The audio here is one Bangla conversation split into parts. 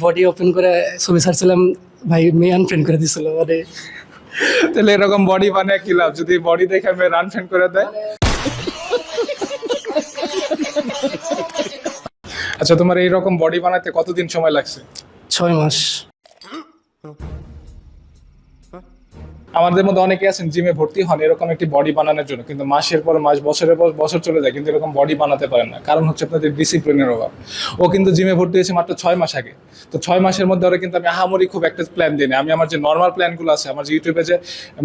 বডি ওপেন করে ছবি ছাড়ছিলাম, ভাই মেয়ে আনফ্রেন্ড করে দিছিল। মানে তাহলে এরকম বডি বানায় কি লাভ যদি বডি দেখে মেয়ে আনফ্রেন্ড করে দেয়? আচ্ছা, তোমার এইরকম বডি বানাতে কতদিন সময় লাগছে? 6 মাস। আমাদের মধ্যে অনেকে আছেন জিমে ভর্তি হন এরকম একটি বডি বানানোর জন্য, কিন্তু মাসের পর মাস বছরের পর বছর চলে যায় কিন্তু এরকম বডি বানাতে পারেন না। কারণ হচ্ছে আপনাদের ডিসিপ্লিনের অভাব। ও কিন্তু জিমে ভর্তি হয়েছে মাত্র 6 মাস আগে। তো 6 মাসের মধ্যে ওরা কিন্তু আমি আহামরি খুব একটা প্ল্যান দিই না। আমি আমার যে নর্মাল প্ল্যানগুলো আছে, আমার যে ইউটিউবে যে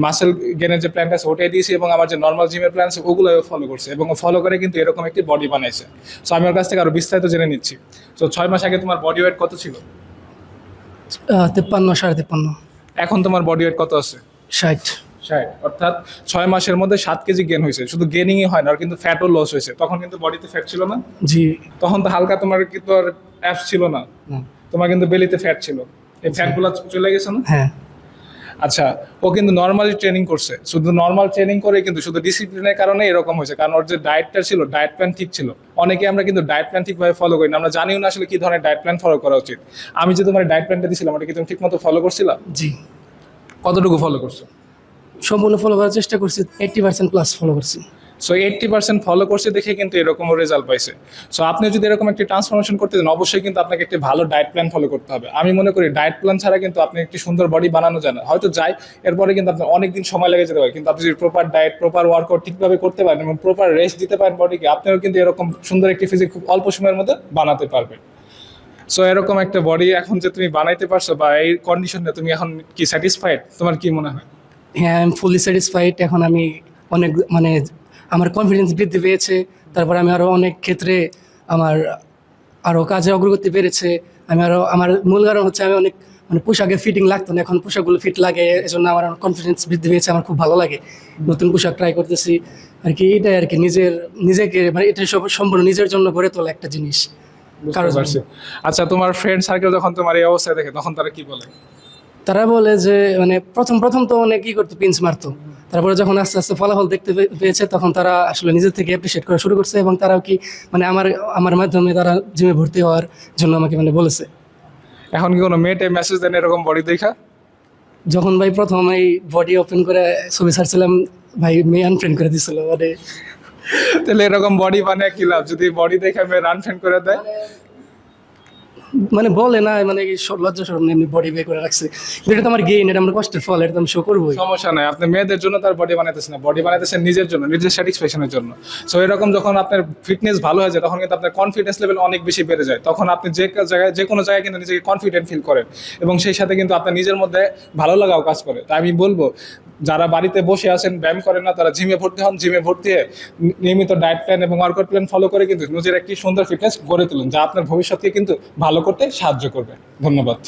মাসেল গেনের যে প্ল্যানটা আছে ওটাই দিয়েছি, এবং আমার যে নর্মাল জিমের প্ল্যান আছে ওগুলো ফলো করছে, এবং ফলো করে কিন্তু এরকম একটি বডি বানাইছে। সো আমি ওর কাছ থেকে আরো বিস্তারিত জেনে নিচ্ছি। তো 6 মাস আগে তোমার বডি ওয়েট কত ছিল? 53, 53, এখন তোমার বডি ওয়েট কত আছে? 60। 60, অর্থাৎ 6 মাসের মধ্যে 7 কেজি গেন হয়েছে। শুধু গেনিংই হয় না, আর কিন্তু ফ্যাটও লস হয়েছে। তখন কিন্তু বডিতে ফ্যাট ছিল না? জি তখন তো হালকা তোমার কিন্তু আর অ্যাপস ছিল না, না। তোমার কিন্তু বেলিতে ফ্যাট ছিল। এই ফ্যাটগুলো চলে গেছে না? হ্যাঁ, আচ্ছা, ও কিন্তু নর্মালি ট্রেনিং করছে। শুধু নর্মাল ট্রেনিং করে কিন্তু শুধু ডিসিপ্লিনের কারণে এরকম হয়েছে, কারণ ওর যে ডায়েটটা ছিল, ডায়েট প্ল্যান ঠিক ছিল। অনেকে আমরা কিন্তু ডায়েট প্ল্যান ঠিকভাবে ফলো করি না, আমরা জানিও না আসলে কি ধরনের ডায়েট প্ল্যান ফলো করা উচিত। আমি যে তোমার ডায়েট প্ল্যানটা দিয়েছিলাম ওটা কি তুমি ঠিক মতো ফলো করছিলাম? জি কতটুকু ফলো করছো? সম্পূর্ণ ফলো করার চেষ্টা করছি, 80% প্লাস ফলো করছি। সো 80% ফলো করছে দেখে কিন্তু এরকম রেজাল্ট পাইছে। সো আপনি যদি এরকম একটি ট্রান্সফরমেশন করতে চান অবশ্যই কিন্তু আপনাকে একটি ভালো ডায়েট প্ল্যান ফলো করতে হবে। আমি মনে করি ডায়েট প্ল্যান ছাড়া কিন্তু আপনি একটি সুন্দর বডি বানানো যায় না। হয়তো যায়, এরপরে কিন্তু আপনার অনেক দিন সময় লেগে যেতে পারে, কিন্তু আপনি যদি প্রপার ডায়েট, প্রপার ওয়ার্কআউট ঠিকভাবে করতে পারেন এবং প্রপার রেস্ট দিতে পারেন বডিকে, আপনিও কিন্তু এরকম সুন্দর একটি ফিজিক খুব অল্প সময়ের মধ্যে বানাতে পারবেন। সো এরকম একটা বডি এখন যে তুমি বানাইতে পারছো বা এই কন্ডিশনে তুমি এখন কি স্যাটিসফাইড? তোমার কি মনে হয়? হ্যাঁ, আমি ফুলি স্যাটিসফাইড। এখন আমি অনেক মানে আমার কনফিডেন্স বৃদ্ধি পেয়েছে। তারপর আমি আরও অনেক ক্ষেত্রে আমার আরও কাজে অগ্রগতি বেড়েছে। আমি আরও আমার মূল কারণ হচ্ছে আমি অনেক পোশাকে ফিটিং লাগতো না, এখন পোশাকগুলো ফিট লাগে, এজন্য আমার কনফিডেন্স বৃদ্ধি পেয়েছে। আমার খুব ভালো লাগে, নতুন পোশাক ট্রাই করতেছি আর কি। এটাই আর কি নিজেকে এটা সব সম্পূর্ণ নিজের জন্য গড়ে তোলা একটা জিনিস। কারো বুঝতে পারছি। আচ্ছা, তোমার ফ্রেন্ড সার্কেল যখন তোমার এই অবস্থায় দেখে তখন তারা কি বলে? তারা বলে যে প্রথম প্রথম তো অনেক করতো, পিঞ্চ মারতো। তারপরে যখন আস্তে আস্তে ফলাফল দেখতে পেয়েছে তখন তারা আসলে নিজের থেকে অ্যাপ্রিসিয়েট করা শুরু করছে, এবং তারাও কি আমার মাধ্যমে তারা জিমে ভর্তি হওয়ার জন্য আমাকে বলেছে। এখন কি কোনো মেয়েটে মেসেজ দেন এরকম বডি দেখা? যখন ভাই প্রথম এই বডি ওপেন করে ছবি ছাড়ছিলাম, ভাই মেয়ে আনফ্রেন্ড করে দিছিল। তাহলে এরকম বডি বানায় কি লাভ যদি বডি দেখে মেয়ে আনফ্রেন্ড করে দেয়? বলে না লজ্জা সরম এমনি বডি বে করে রাখছে, কিন্তু এটা তো আমার গেইন, এটা আমার কষ্টের ফল, এটা তো আমি শো করবোই। সমস্যা নাই, আপনি মেয়েদের জন্য তার বডি বানাইতেছেন না, বডি বানাইতেছেন নিজের জন্য, নিজের স্যাটিসফ্যাকশনের জন্য। সো এরকম যখন আপনার ফিটনেস ভালো হয়ে যায় তখন কিন্তু আপনার কনফিডেন্স লেভেল অনেক বেশি বেড়ে যায়। তখন আপনি যে কোনো জায়গায় কিন্তু নিজেকে কনফিডেন্ট ফিল করেন, এবং সেই সাথে কিন্তু আপনার নিজের মধ্যে ভালো লাগাও কাজ করে। তাই আমি বলবো যারা বাড়িতে বসে আছেন, ব্যায়াম করেন না, তারা জিমে ভর্তি হন। জিমে ভর্তি হয়ে নিয়মিত ডায়েট প্ল্যান এবং ওয়ার্কআউট প্ল্যান ফলো করে কিন্তু নিজের একটি সুন্দর ফিটনেস গড়ে তুলুন, যা আপনার ভবিষ্যৎকে কিন্তু ভালো করতে সাহায্য করবে। ধন্যবাদ।